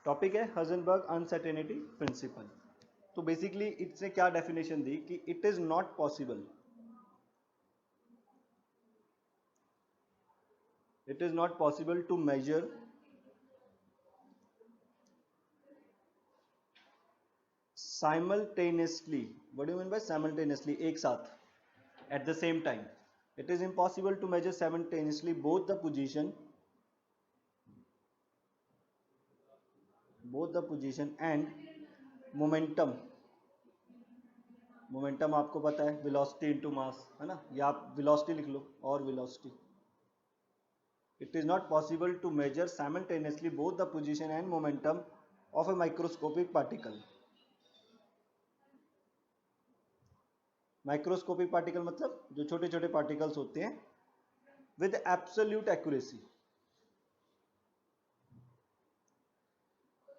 Topic है Heisenberg uncertainty principle. तो basically इसने क्या डेफिनेशन दी कि it is not possible, it is not possible to measure simultaneously, what do you mean by simultaneously, एक साथ, at the same time. It is impossible to measure simultaneously both the position and momentum. Momentum आपको पता है velocity into mass है ना, या आप velocity लिख लो और velocity. It is not possible to measure simultaneously both the position and momentum of a microscopic particle. Microscopic particle मतलब जो छोटे छोटे पार्टिकल्स होते हैं विद एब्सोल्यूट एक्यूरेसी।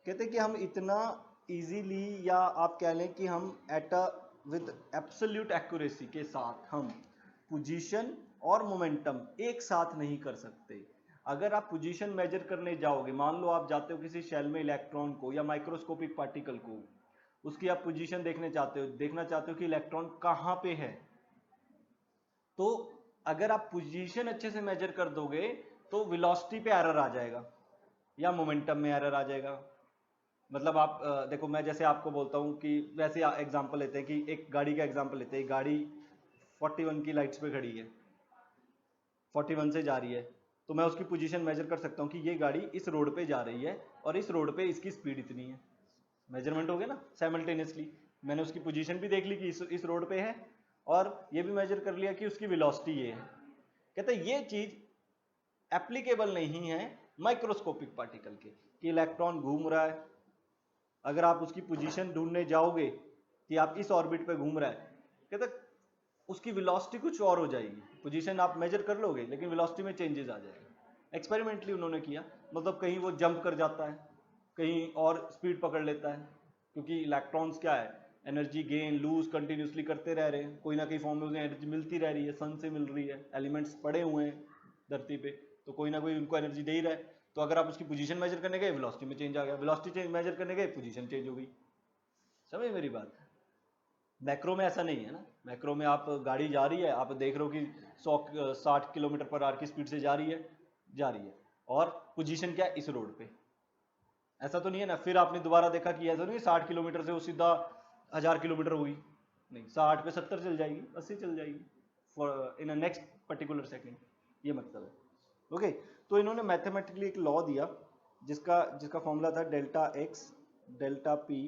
कहते हैं कि हम इतना इजीली, या आप कह लें कि हम at a with absolute accuracy के साथ हम पोजीशन और मोमेंटम एक साथ नहीं कर सकते। अगर आप पोजीशन मेजर करने जाओगे, मान लो आप जाते हो किसी शेल में इलेक्ट्रॉन को या माइक्रोस्कोपिक पार्टिकल को, उसकी आप पोजीशन देखना चाहते हो कि इलेक्ट्रॉन कहां पे है, तो अगर आप पोजीशन अच्छे से मेजर कर दोगे तो वेलोसिटी पे एरर आ जाएगा या मोमेंटम में एरर आ जाएगा। मतलब आप देखो, मैं जैसे आपको बोलता हूं कि वैसे एग्जांपल लेते हैं कि एक गाड़ी का एग्जांपल लेते हैं, गाड़ी 41 की लाइट्स पे खड़ी है, 41 से जा रही है, तो मैं उसकी पोजीशन मेजर कर सकता हूं कि ये गाड़ी इस रोड पे जा रही है और इस रोड पे इसकी स्पीड इतनी है। मेजरमेंट हो गया ना साइमल्टेनियसली, मैंने उसकी पोजीशन भी देख ली कि इस रोड पे है, और ये भी मेजर कर लिया कि उसकी वेलोसिटी ये है। कहते हैं ये चीज एप्लीकेबल नहीं है माइक्रोस्कोपिक पार्टिकल के, कि इलेक्ट्रॉन घूम रहा है, अगर आप उसकी पोजीशन ढूंढने जाओगे कि आप इस ऑर्बिट पे घूम रहा है, कहते उसकी वेलोसिटी कुछ और हो जाएगी, पोजीशन आप मेजर कर लोगे लेकिन वेलोसिटी में चेंजेस आ जाएगा। एक्सपेरिमेंटली उन्होंने किया, मतलब कहीं वो जंप कर जाता है, कहीं और स्पीड पकड़ लेता है, क्योंकि इलेक्ट्रॉन्स क्या है, एनर्जी गेन लूज कंटिन्यूसली करते रह रहे हैं, कोई ना कोई फॉर्म में उन्हें एनर्जी मिलती रह रही है, सन से मिल रही है, एलिमेंट्स पड़े हुए हैं धरती पे, तो कोई ना कोई उनको एनर्जी दे ही रहा है। तो अगर आप उसकी पोजीशन मेजर करने गए, वेलोसिटी में चेंज आ गया, वेलोसिटी चेंज मेजर करने गए, पोजीशन चेंज हो गई। समझ मेरी बात? मैक्रो में ऐसा नहीं है ना, मैक्रो में आप गाड़ी जा रही है, आप देख रहे हो कि 160 किलोमीटर पर आवर की स्पीड से जा रही है, और पोजीशन क्या है, इस रोड पे। ऐसा तो नहीं है ना, फिर आपने दोबारा देखा कि ऐसा नहीं 60 किलोमीटर से वो सीधा 1000 किलोमीटर हुई, नहीं, 60 पे 70 चल जाएगी, 80 चल जाएगी for in a next particular second, ये मतलब है। ओके, तो इन्होंने मैथमेटिकली एक लॉ दिया जिसका जिसका फॉर्मूला था delta X delta P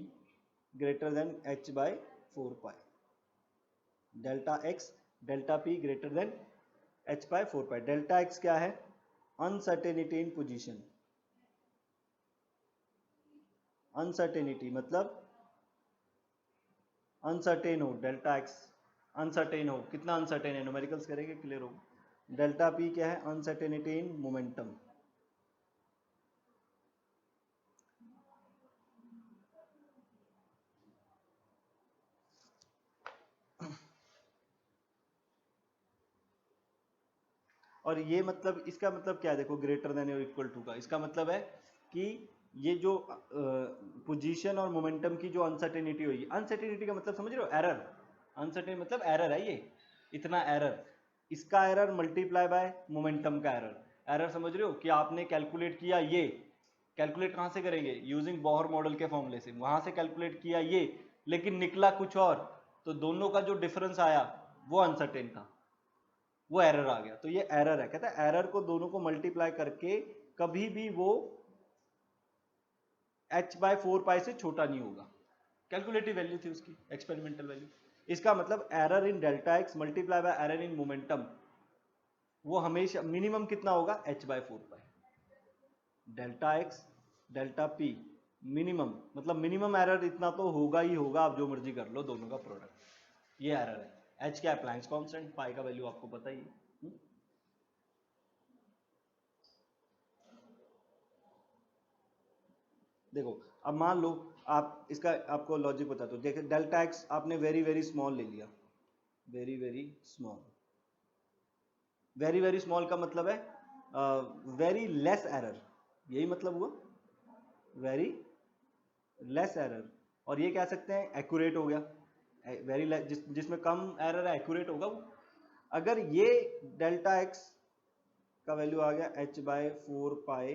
greater than H by 4 pi. Delta X delta P greater than H by 4 pi. Delta X क्या है, अनसर्टेनिटी इन पोजीशन। अनसर्टेनिटी मतलब अनसर्टेन हो, डेल्टा एक्स अनसर्टेन हो, कितना अनसर्टेन है, न्यूमेरिकल्स करेंगे clear हो। Delta P क्या है, अनसर्टेनिटी इन मोमेंटम। और ये मतलब इसका मतलब क्या है, देखो ग्रेटर देन और इक्वल टू का इसका मतलब है कि ये जो पोजीशन और मोमेंटम की जो अनसर्टेनिटी होगी, अनसर्टेनिटी का मतलब समझ रहे हो, एरर। अनसर्टेन मतलब एरर है, ये इतना एरर, इसका एरर मल्टीप्लाई बाय मोमेंटम का एरर। एरर समझ रहे हो कि आपने कैलकुलेट किया, ये कैलकुलेट कहां से करेंगे, यूजिंग बोहर मॉडल के फॉर्मूले से, वहां से कैलकुलेट किया ये, लेकिन निकला कुछ और, तो दोनों का जो डिफरेंस आया वो अनसर्टेन था, वो एरर आ गया, तो ये एरर है। कहता है एरर को दोनों को मल्टीप्लाई करके कभी भी वो h/4 पाई से छोटा नहीं होगा। कैलकुलेटिव वैल्यू थी उसकी, एक्सपेरिमेंटल वैल्यू। इसका मतलब error in delta X multiply by error in momentum, वो हमेशा मिनिमम कितना होगा, h/4 pi. Delta X delta P minimum मतलब मिनिमम एरर इतना तो होगा ही होगा, आप जो मर्जी कर लो, दोनों का प्रोडक्ट, ये एरर है। h क्या है, प्लैंक्स कांस्टेंट, पाई का वैल्यू आपको पता ही है। देखो, अब मान लो आप इसका आपको लॉजिक बता दो, देखिए डेल्टा एक्स आपने वेरी वेरी स्मॉल ले लिया, very very small. Very very small का मतलब है वेरी लेस एरर, यही मतलब हुआ। वेरी लेस एरर, और ये कह सकते हैं एक्यूरेट हो गया, वेरी जिसमें कम एरर है एक्यूरेट होगा वो। अगर ये डेल्टा एक्स का वैल्यू आ गया h by 4 pi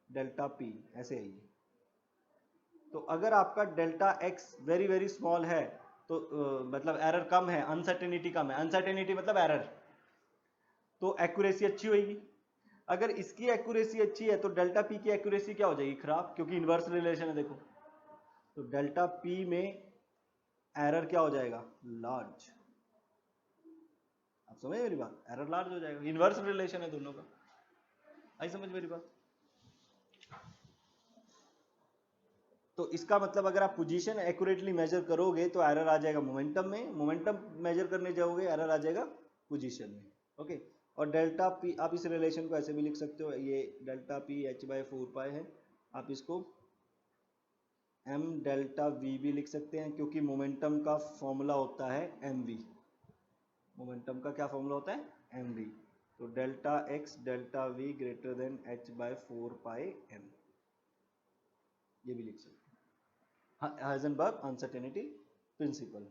delta P, ऐसे है ये। तो अगर आपका delta X very very small है तो मतलब एरर कम है, अनसर्टेनिटी कम है, अनसर्टेनिटी मतलब एरर, तो एक्यूरेसी अच्छी होगी। अगर इसकी एक्यूरेसी अच्छी है तो डेल्टा पी की एक्यूरेसी क्या हो जाएगी, खराब, क्योंकि इन्वर्स रिलेशन है देखो। तो डेल्टा पी में एरर क्या हो जाएगा, लार्ज। आप समझ मेरी बात, एरर लार्ज हो जाएगा, इन्वर्स रिलेशन है दोनों का। आई समझ मेरी बात। तो इसका मतलब अगर आप पोजीशन एक्यूरेटली मेजर करोगे तो एरर आ जाएगा मोमेंटम में, मोमेंटम मेजर करने जाओगे एरर आ जाएगा पोजीशन में। ओके, और डेल्टा पी आप इस रिलेशन को ऐसे भी लिख सकते हो, ये डेल्टा पी h बाय 4 पाई है, आप इसको m डेल्टा v भी लिख सकते हैं, क्योंकि मोमेंटम का फॉर्मूला होता है mv। मोमेंटम का क्या फॉर्मूला होता है, mv। तो delta x delta v greater than h by 4 pi m, ये भी लिख सकते हैं, Heisenberg uncertainty principle.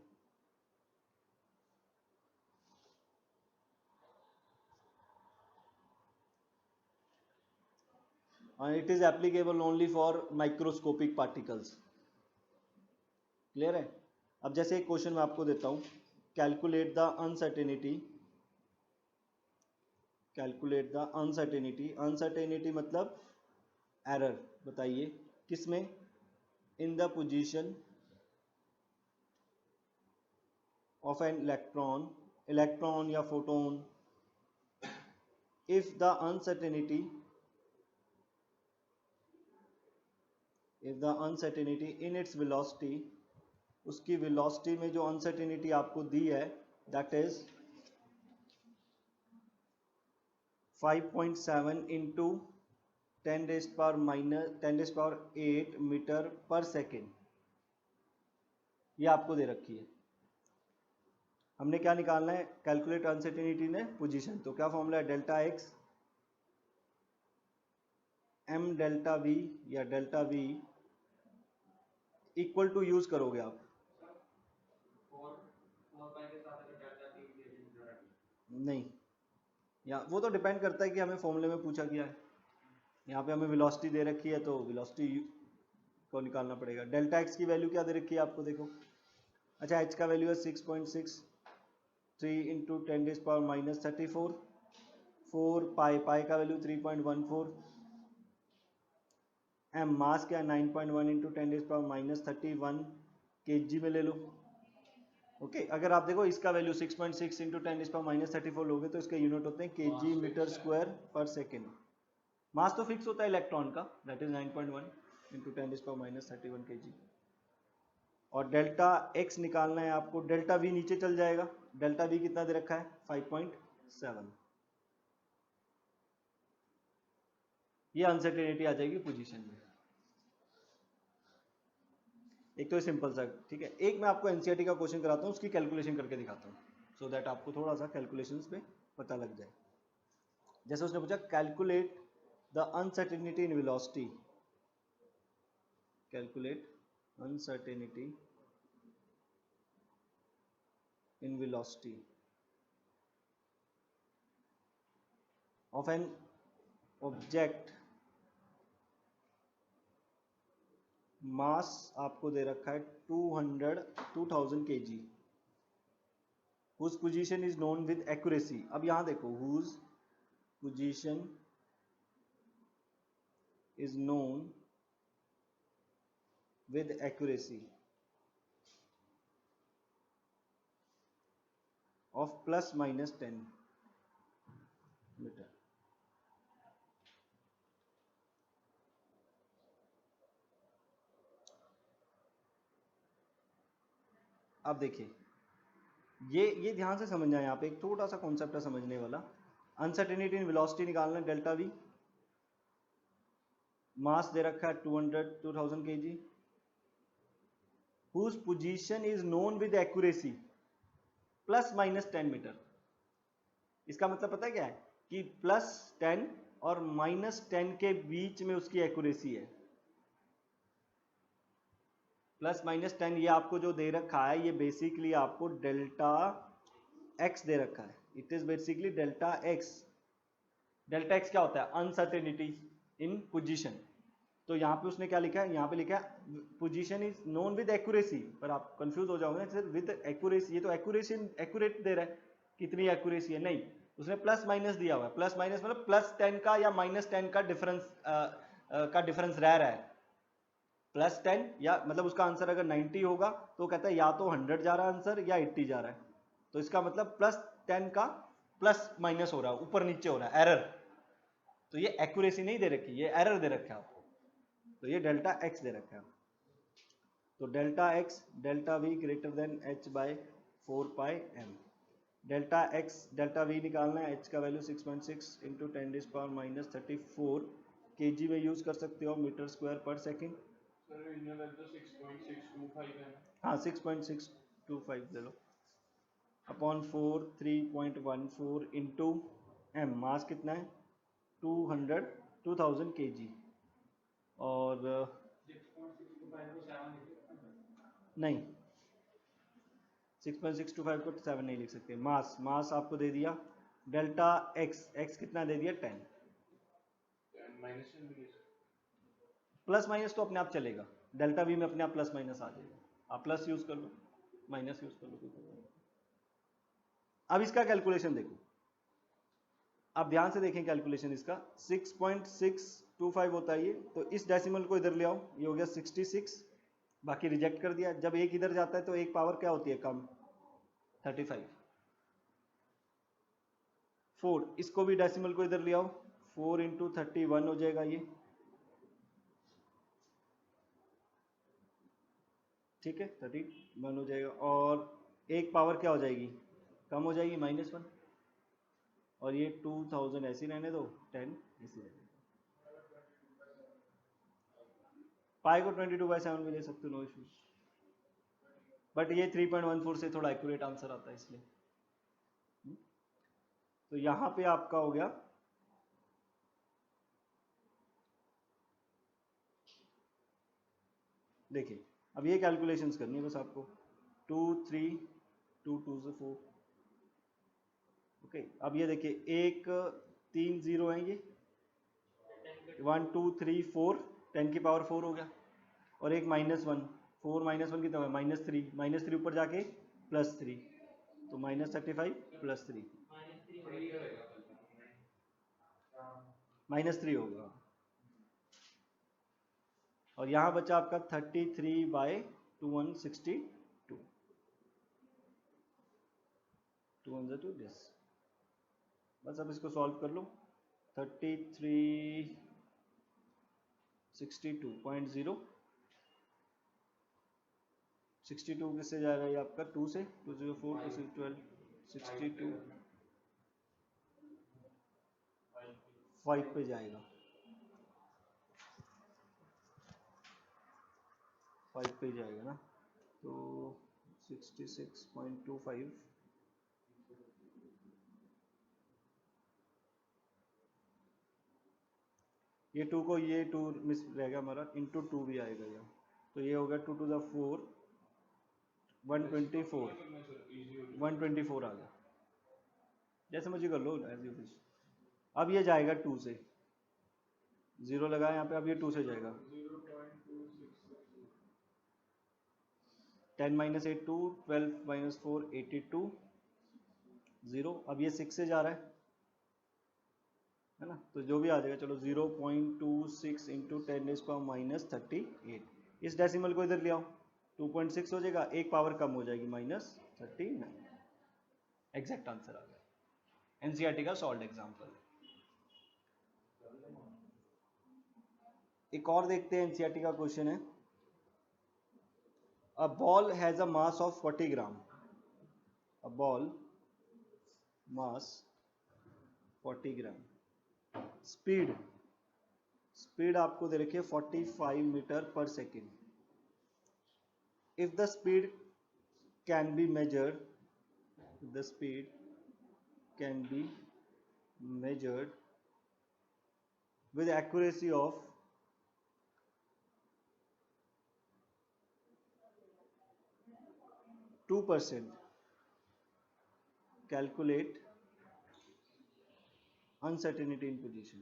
and it is applicable only for microscopic particles। Clear है। अब जैसे एक क्वेश्चन मैं आपको देता हूं, calculate the uncertainty, calculate the uncertainty, uncertainty मतलब एरर, बताइए किसमें, in the position of an electron, electron या photon, if the uncertainty, if the uncertainty in its velocity, उसकी वेलोसिटी में जो अनसर्टेनिटी आपको दी है दैट इज 5.7 इंटू 10⁻⁸ मीटर पर सेकेंड, ये आपको दे रखी है। हमने क्या निकालना है, कैलकुलेट अनसर्टेनिटी ने पोजीशन, तो क्या फॉर्मूला है, delta X m delta v या delta v equal to use करोगे आप, नहीं, या वो तो डिपेंड करता है कि हमें फॉर्मूले में पूछा क्या है। यहाँ पे हमें वेलोसिटी दे रखी है तो वेलोसिटी को निकालना पड़ेगा। डेल्टा एक्स की वैल्यू क्या दे रखी है आपको, देखो, अच्छा एच का वैल्यू है 6.63 इंटू 10⁻⁻34, 4 पाई, पाई का वैल्यू 3.14, एम मास क्या है 9.1 इंटू 10⁻31 kg में ले लो। ओके, अगर आप देखो इसका वैल्यू 6.6 इंटू 10⁻34 लोगे तो इसके यूनिट होते हैं kg मीटर स्क्वायर पर सेकेंड। मास तो फिक्स होता है इलेक्ट्रॉन का, दैट इज 9.1 इंटू 10⁻31 kg। और डेल्टा एक्स निकालना है आपको, डेल्टा वी नीचे चल जाएगा, डेल्टा वी कितना दे रखा है 5.7, ये अनसर्टेनिटी आ जाएगी पोजीशन में। एक तो ये सिंपल सा, ठीक है। एक मैं आपको एनसीईआरटी का क्वेश्चन कराता हूँ, उसकी कैलकुलेशन करके दिखाता हूँ, सो दैट आपको थोड़ा सा कैलकुलेशंस पे पता लग जाए। जैसे उसने पूछा calculate the uncertainty in velocity, calculate uncertainty in velocity of an object, mass आपको दे रखा है 2000 kg, whose position is known with accuracy। अब यहां देखो whose position is known with accuracy of ±10 metre. अब देखिए ये ध्यान से समझना है, यहाँ पे एक छोटा सा कॉन्सेप्ट है समझने वाला। अनसर्टेनिटी इन वेलोसिटी निकालना है, डेल्टा वी, मास दे रखा है 2000 kg, whose position is known with accuracy ±10 metre. इसका मतलब पता है क्या है, कि +10 और -10 के बीच में उसकी एक्यूरेसी है। +-10 ये आपको जो दे रखा है ये बेसिकली आपको डेल्टा x दे रखा है, it is basically delta x। Delta x क्या होता है? Uncertainty in position. तो यहाँ पे उसने क्या लिखा है? यहाँ पे लिखा है position is known with accuracy, पर आप कंफ्यूज हो जाओगे ना, विद एक्यूरेसी, ये तो एक्यूरेसी एक्यूरेट दे रहा है, कितनी एक्यूरेसी है? नहीं, उसने प्लस माइनस दिया हुआ है। प्लस माइनस मतलब +10 का या -10 का डिफरेंस रह रहा है। +10 या मतलब उसका आंसर अगर 90 होगा तो कहता है या तो 100 जा रहा है आंसर या 80 जा रहा है, तो इसका मतलब +10 का प्लस माइनस हो रहा है, ऊपर नीचे हो रहा है, एरर। तो ये एक्यूरेसी नहीं दे रखी, ये एरर दे रखा है आपको, तो ये डेल्टा x दे रखा है। तो delta x delta v greater than h by 4πm। Delta x delta v निकालना है, h का वैल्यू 6.6 इंटू 10⁻34 kg में यूज कर सकते हो, मीटर स्क्वायर पर सेकेंड। हाँ 6.625 ले लो, अपॉन 4 3.14 इंटू m, मास कितना है? 2000 kg। और नहीं 6.625 को 7 नहीं लिख सकते, मास आपको दे दिया। डेल्टा x कितना दे दिया? 10। प्लस माइनस तो अपने आप चलेगा, डेल्टा v में अपने आप प्लस माइनस आ जाएगा, आप प्लस यूज कर लो, माइनस यूज कर लो, कोई प्रॉब्लम नहीं। अब इसका कैलकुलेशन देखो, आप ध्यान से देखें कैलकुलेशन इसका। 6.625 होता है ये, तो इस डेसिमल को इधर ले आओ, ये हो गया 66, बाकी रिजेक्ट कर दिया। जब एक इधर जाता है तो एक पावर क्या होती है? कम, 35। 4, इसको भी डेसिमल को इधर ले आओ, 4 इंटू 31 हो जाएगा ये, ठीक है, 31 हो जाएगा। और एक पावर क्या हो जाएगी? कम हो जाएगी, -1। और ये 2000 ऐसे ही रहने दो, 10 ऐसे रहने दो। पाई को 22/7 भी ले सकते हो, नो इश्यूज, बट ये 3.14 से थोड़ा एक्यूरेट आंसर आता है इसलिए। तो यहां पे आपका हो गया देखिए, अब ये कैलकुलेशंस करनी है बस आपको। 2 3 2 2 से 4, ओके। अब ये देखिए, 1 3 0 है, ये 1 2 3 4, 10 की पावर 4 हो गया। और एक -1, 4 -1 कितना है? -3, -3 ऊपर जाके +3, तो -35 +3, -3 होगा। और यहाँ बचा आपका 33/2162, 2 दिस। बस अब इसको सॉल्व कर लो। 3362.0, 62 किससे जाएगा? ये आपका 2 से, 2 0 4 2 6 12, 62 5 पे जाएगा, 5 पे जाएगा ना, तो 66.25 ये 2 को, ये 2 मिस रहेगा हमारा, इंटू 2 भी आएगा यहाँ, तो ये हो गया 2 to the 4 124, 124 आ गया, जैसे मुझे कर लो एज यू विश। अब ये जाएगा 2 से, 0 लगा यहाँ पे, अब ये 2 से जाएगा, 10 - 8 2, 12 - 4 82, 0। अब ये 6 से जा रहा है ना, तो जो भी आ जाएगा, चलो 0.26 इंटू 10⁻38। इस डेसिमल को इधर ले आओ, 2.6 हो जाएगा, एक पावर कम हो जाएगी, -39। एग्जैक्ट आंसर आ गया। एनसीईआरटी का सॉल्व एग्जाम्पल। एक और देखते हैं, एनसीईआरटी का क्वेश्चन है, a ball has a mass of 40 gram, a ball mass 40 gram, speed आपको दे रखी है 45 मीटर पर second. If the speed can be measured, the speed can be measured with accuracy of 2%, calculate uncertainty in position.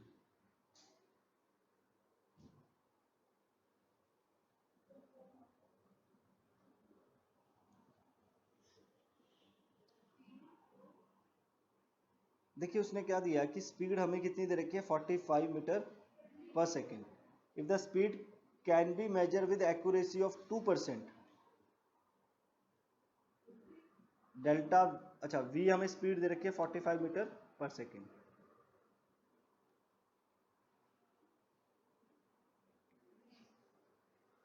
देखिए उसने क्या दिया कि speed हमें कितनी दे रखी है, 45 मीटर पर second. If the speed can be measure with accuracy of 2%, delta, अच्छा v हमें स्पीड दे रखी है 45 मीटर पर सेकेंड.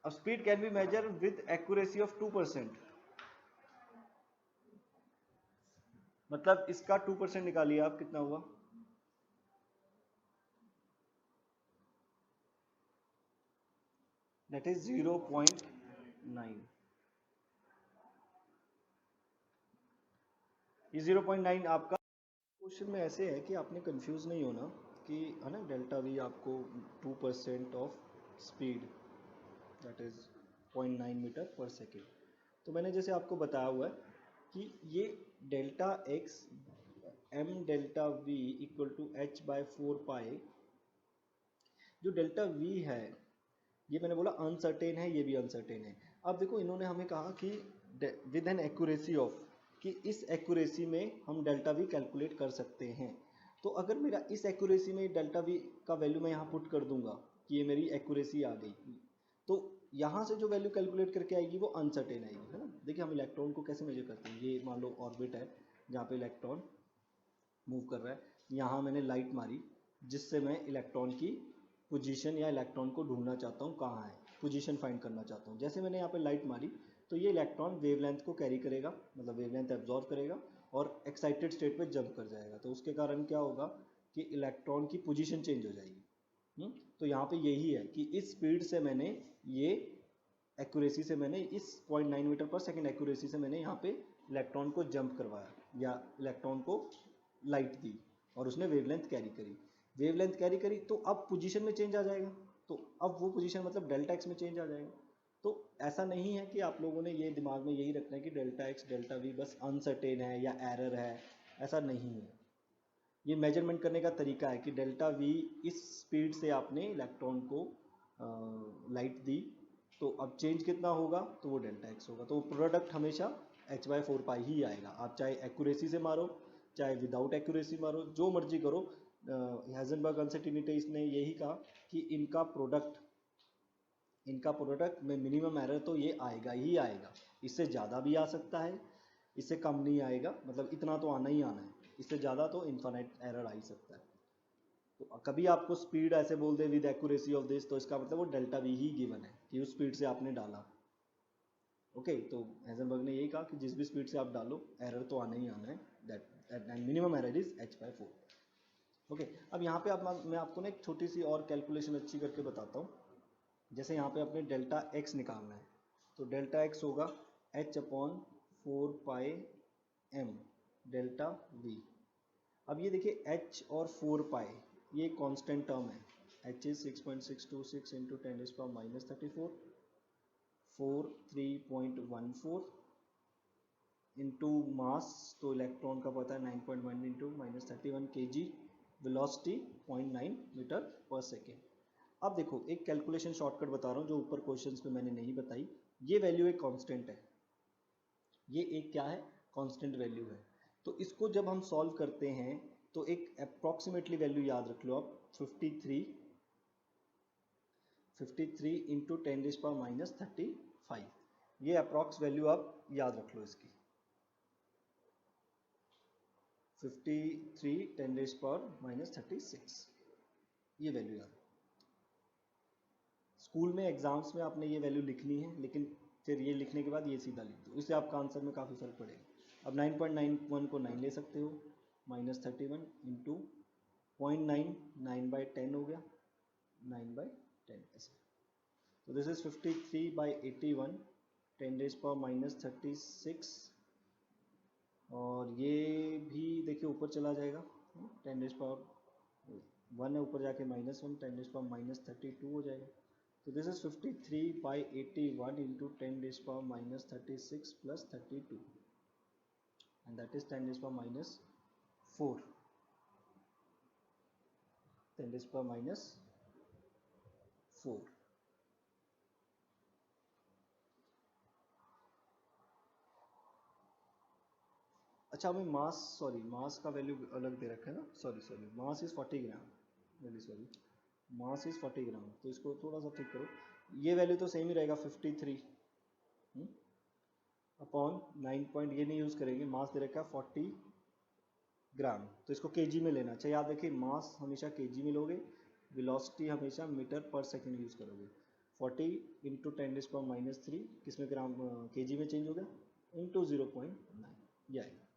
अब speed can be measure with accuracy of 2%, मतलब इसका 2% निकालिए आप, कितना हुआ, दैट इज 0.9. ये 0.9 आपका क्वेश्चन में ऐसे है कि आपने कंफ्यूज नहीं होना कि है ना, डेल्टा वी आपको 2% of speed that is 0.9 metre पर सेकेंड. तो मैंने जैसे आपको बताया हुआ है कि ये delta X M delta V equal to H by 4 pi. जो डेल्टा वी है ये मैंने बोला अनसर्टेन है, ये भी अनसर्टेन है. अब देखो इन्होंने हमें कहा कि विद एन एक्यूरेसी ऑफ, कि इस एक्यूरेसी में हम डेल्टा वी कैलकुलेट कर सकते हैं. तो अगर मेरा इस एक्यूरेसी में डेल्टा वी का वैल्यू मैं यहाँ पुट कर दूंगा कि ये मेरी एक्यूरेसी आ गई, तो यहाँ से जो वैल्यू कैलकुलेट करके आएगी वो अनसर्टेन आएगी, है ना. देखिए हम इलेक्ट्रॉन को कैसे मेजर करते हैं, ये मान लो ऑर्बिट है जहाँ पे इलेक्ट्रॉन मूव कर रहा है. यहाँ मैंने लाइट मारी जिससे मैं इलेक्ट्रॉन की पोजीशन या इलेक्ट्रॉन को ढूंढना चाहता हूँ कहाँ है, पोजीशन फाइंड करना चाहता हूँ. जैसे मैंने यहाँ पे लाइट मारी तो ये इलेक्ट्रॉन वेवलेंथ को कैरी करेगा, मतलब वेवलेंथ एब्जॉर्व करेगा और एक्साइटेड स्टेट पे जंप कर जाएगा. तो उसके कारण क्या होगा कि इलेक्ट्रॉन की पोजीशन चेंज हो जाएगी. तो यहाँ पे यही है कि इस स्पीड से मैंने ये एक्यूरेसी से मैंने इस 0.9 मीटर पर सेकेंड एक्यूरेसी से मैंने यहाँ पे इलेक्ट्रॉन को जंप करवाया या इलेक्ट्रॉन को लाइट दी और उसने वेवलेंथ कैरी करी. वेवलेंथ कैरी करी तो अब पोजीशन में चेंज आ जाएगा, तो अब वो पोजीशन मतलब डेल्टा एक्स में चेंज आ जाएगा. तो ऐसा नहीं है कि आप लोगों ने ये दिमाग में यही रखना है कि डेल्टा एक्स डेल्टा वी बस अनसर्टेन है या एरर है, ऐसा नहीं है. ये मेजरमेंट करने का तरीका है कि डेल्टा वी इस स्पीड से आपने इलेक्ट्रॉन को लाइट दी, तो अब चेंज कितना होगा, तो वो डेल्टा एक्स होगा. तो प्रोडक्ट हमेशा h बाय 4 पाई ही आएगा. आप चाहे एक्यूरेसी से मारो चाहे विदाउट एक्यूरेसी मारो, जो मर्जी करो. हाइजेनबर्ग अनसर्टेनिटी ने यही कहा कि इनका प्रोडक्ट में मिनिमम एरर तो ये आएगा ही आएगा. इससे ज़्यादा भी आ सकता है, इससे कम नहीं आएगा, मतलब इतना तो आना ही आना है. इससे ज़्यादा तो इन्फाइनाइट एरर आ ही सकता है. तो कभी आपको स्पीड ऐसे बोल दे विद एक्यूरेसी ऑफ दिस, तो इसका मतलब वो डेल्टा वी ही गिवन है कि उस स्पीड से आपने डाला. ओके, तो हाइजेनबर्ग ने यही कहा कि जिस भी स्पीड से आप डालो एरर तो आना ही आना है. That minimum error is h by 4. Okay, अब यहाँ पे मैं आपको ना एक छोटी सी और कैलकुलेशन अच्छी करके बताता हूँ. जैसे यहाँ पे अपने डेल्टा एक्स निकालना है, तो डेल्टा एक्स होगा h upon 4 pi M delta we. अब ये देखिए h और 4 पाई ये कांस्टेंट टर्म है. h is 6.626 into 10⁻34, 43.14 into mass, तो इलेक्ट्रॉन का पता है 9.1 इंटू -31 kg, वेलोसिटी 0.9 मीटर पर सेकेंड. अब देखो एक कैलकुलेशन शॉर्टकट बता रहा हूँ जो ऊपर क्वेश्चंस में मैंने नहीं बताई. ये वैल्यू एक कांस्टेंट है, ये एक क्या है, कांस्टेंट वैल्यू है. तो इसको जब हम सॉल्व करते हैं तो एक अप्रॉक्सीमेटली वैल्यू याद रख लो आप, 53 इंटू 10⁻35. ये अप्रॉक्स वैल्यू आप याद रख लो इसकी, 53 10⁻36. ये वैल्यू याद. स्कूल में एग्जाम्स में आपने ये वैल्यू लिखनी है, लेकिन फिर ये लिखने के बाद ये सीधा लिख दो, इससे आपका आंसर में काफ़ी फर्क पड़ेगा. अब 9.91 को 9 ले सकते हो, -31 इंटू 0.9, 9/10 हो गया, 9/10 ऐसे. तो दिस इज 53/81 10⁻36. और ये भी देखिए ऊपर चला जाएगा, 10⁻1 है ऊपर जाके -1, 10⁻32 हो जाएगा. तो this is 53/81 into 10 raised to power minus 36 plus 32, and that is 10 raised to power minus 4. 10 raised to power minus 4. अच्छा, हमें मास, सॉरी मास का वैल्यू अलग दे रखा है ना, sorry mass is 40 gram, very sorry, mass is 40 ग्राम। तो इसको थोड़ा सा ठीक करो, ये वैल्यू तो सेम ही रहेगा 53 अपॉन 9 पॉइंट, ये नहीं यूज़ करेंगे, मास दे रखा है 40 ग्राम, तो इसको केजी में लेना। अच्छा याद रखिए, मास हमेशा केजी में लोगे, वेलोसिटी हमेशा मीटर पर सेकंड यूज़ करोगे। 40 इंटू 10 रेज़ पावर माइनस 3 किसमें ग्राम, केजी में चेंज हो गया, इंटू 0.9 ये आएगा,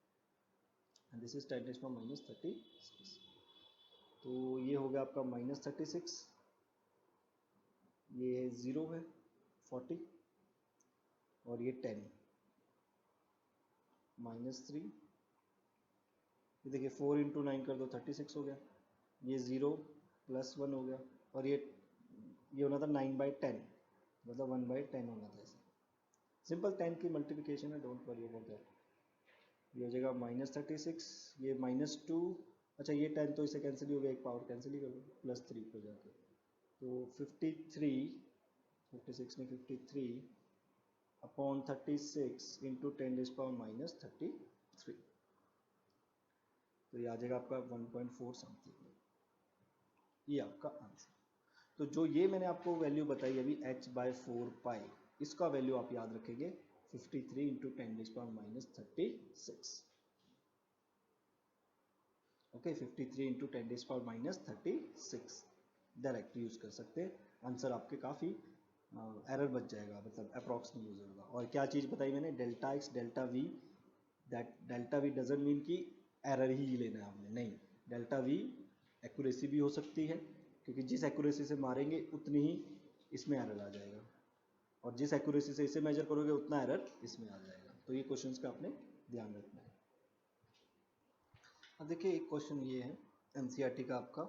and this is 10 raise power minus 36। तो ये हो गया आपका माइनस 36, ये 0 है 40, और ये 10 माइनस 3, ये देखिए 4 इंटू 9 कर दो 36 हो गया, ये 0 प्लस 1 हो गया, और ये होना था 9/10, मतलब 1/10 होना था ऐसे। सिंपल 10 की मल्टीप्लिकेशन है, डोंट वरी अबाउट दैट। ये हो जाएगा माइनस 36, ये -2, अच्छा ये 10 तो इसे कैंसिल ही हो गया, एक पावर कैंसिल ही कर दो, +3 हो जाके, तो 56 में 53 upon 36 into 10 raise power minus 33, तो ये आ जाएगा आपका 1.4 समथिंग, ये आपका आंसर। तो जो ये मैंने आपको वैल्यू बताई अभी h/4π, इसका वैल्यू आप याद रखेंगे 53 into 10 raise power minus 36। Okay, 53 into 10 raise power minus 36 direct use कर सकते हैं, आंसर आपके काफ़ी एरर बच जाएगा, मतलब अप्रॉक्स नहीं यूज होगा। और क्या चीज़ बताई मैंने, delta X delta we, that delta we doesn't mean कि एरर ही लेना है आपने, नहीं, डेल्टा वी एक्यूरेसी भी हो सकती है, क्योंकि जिस एक्यूरेसी से मारेंगे उतनी ही इसमें एरर आ जाएगा, और जिस एक्यूरेसी से इसे मेजर करोगे उतना एरर इसमें आ जाएगा। तो ये क्वेश्चंस का आपने ध्यान रखना है। अब देखिए एक क्वेश्चन ये है एनसीईआरटी का आपका,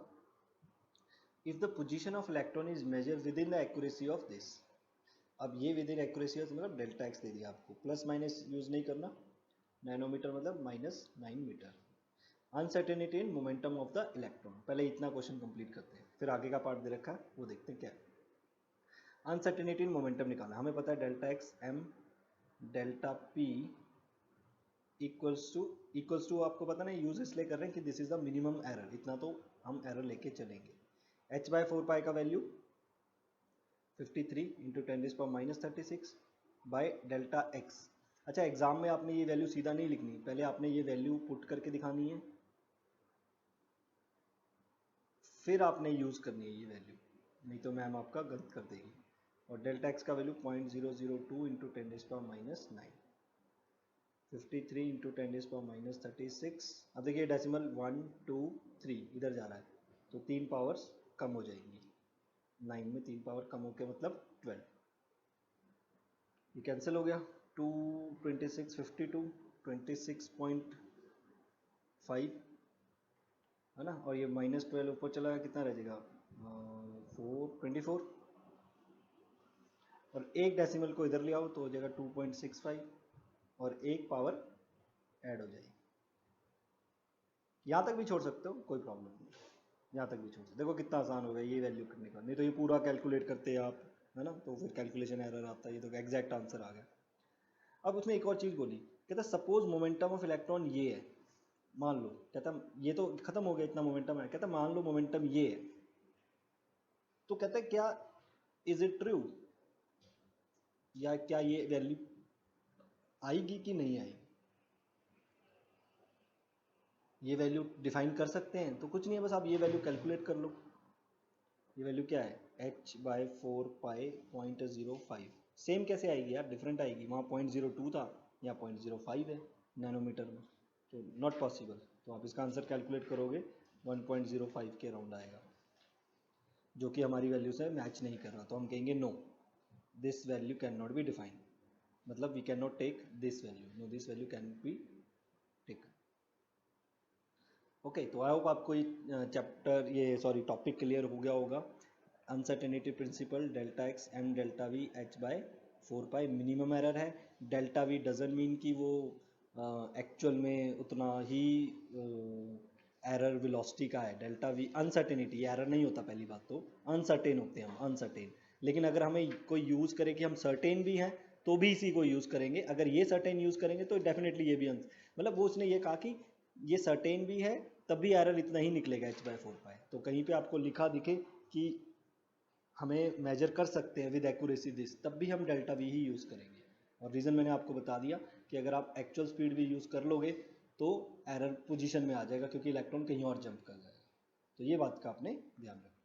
if the position of electron is measure within the accuracy of this. अब ये विद इन एक्यूरेसी मतलब डेल्टा एक्स दे दिया आपको, प्लस माइनस यूज नहीं करना, नैनोमीटर मतलब -9 metre, uncertainty in momentum of the electron. पहले इतना क्वेश्चन कंप्लीट करते हैं, फिर आगे का पार्ट दे रखा है वो देखते हैं क्या है। अनसर्टेनिटी इन मोमेंटम निकालना, हमें पता है delta X M delta P equals to आपको पता नहीं, यूज इसलिए कर रहे हैं कि this is the minimum error, इतना तो हम एरर लेके चलेंगे। h/4π का value 53 into 10 raise power minus 36 by delta X. अच्छा एग्जाम में आपने ये वैल्यू सीधा नहीं लिखनी, पहले आपने ये वैल्यू पुट करके दिखानी है, फिर आपने यूज करनी है ये वैल्यू, नहीं तो मैम आपका गलत कर देगी। और डेल्टा एक्स का value 0.002 into 10 raise power minus 9, 53 into 10 raise power minus 36। अब देखिए डेसिमल 1 2 3 इधर जा रहा है, तो 3 पावर्स कम हो जाएंगी, 9 में 3 पावर कम हो गया मतलब 12, ये कैंसिल हो गया, 2 26 52 26.5 है ना, और ये -12 ऊपर चला गया, कितना रह जाएगा 24, और एक डेसिमल को इधर ले आओ तो हो जाएगा 2.65, और एक पावर ऐड हो जाएगी। यहाँ तक भी छोड़ सकते हो, कोई प्रॉब्लम नहीं, यहाँ तक भी छोड़ सकते। देखो कितना आसान हो गया ये वैल्यू करने का, नहीं तो ये पूरा कैलकुलेट करते हैं आप, है ना, तो फिर कैलकुलेशन एरर आता है, ये तो एग्जैक्ट आंसर आ गया। अब उसने एक और चीज़ बोली, कहता सपोज मोमेंटम ऑफ इलेक्ट्रॉन ये है, मान लो, कहता ये तो खत्म हो गया इतना मोमेंटम है, कहता मान लो मोमेंटम ये है, तो कहता है क्या इज इट ट्रू, या क्या ये वैल्यू आएगी कि नहीं आएगी, ये वैल्यू डिफाइन कर सकते हैं। तो कुछ नहीं है, बस आप ये वैल्यू कैलकुलेट कर लो, ये वैल्यू क्या है h/4π 0.05, सेम कैसे आएगी यार, डिफरेंट आएगी, वहाँ 0.02 था, यहाँ 0.05 है नैनोमीटर में, तो नॉट पॉसिबल। तो आप इसका आंसर कैलकुलेट करोगे 1.05 के अराउंड आएगा, जो कि हमारी वैल्यू से मैच नहीं कर रहा, तो हम कहेंगे no, this value can not be defined, मतलब we can not take this value, no this value can be take. Okay, तो आई होप आपको ये चैप्टर, ये सॉरी टॉपिक क्लियर हो गया होगा। Uncertainty principle delta X M delta V H by 4 pi minimum error है। Delta V doesn't mean कि वो एक्चुअल में उतना ही एरर वेलोसिटी का है। डेल्टा वी अनसर्टेनिटी, एरर नहीं होता, पहली बात तो अनसर्टेन होते हैं हम, अनसर्टेन। लेकिन अगर हमें कोई यूज़ करे कि हम सर्टेन भी हैं तो भी इसी को यूज़ करेंगे। अगर ये सर्टेन यूज़ करेंगे तो डेफिनेटली ये भी मतलब वो उसने ये कहा कि ये सर्टेन भी है तब भी एरर इतना ही निकलेगा h/4 पाई। तो कहीं पे आपको लिखा दिखे कि हमें मेजर कर सकते हैं विद एक्यूरेसी दिस, तब भी हम डेल्टा वी ही यूज़ करेंगे। और रीज़न मैंने आपको बता दिया कि अगर आप एक्चुअल स्पीड भी यूज़ कर लोगे तो एरर पोजीशन में आ जाएगा क्योंकि इलेक्ट्रॉन कहीं और जंप कर जाएगा। तो ये बात का आपने ध्यान रखना।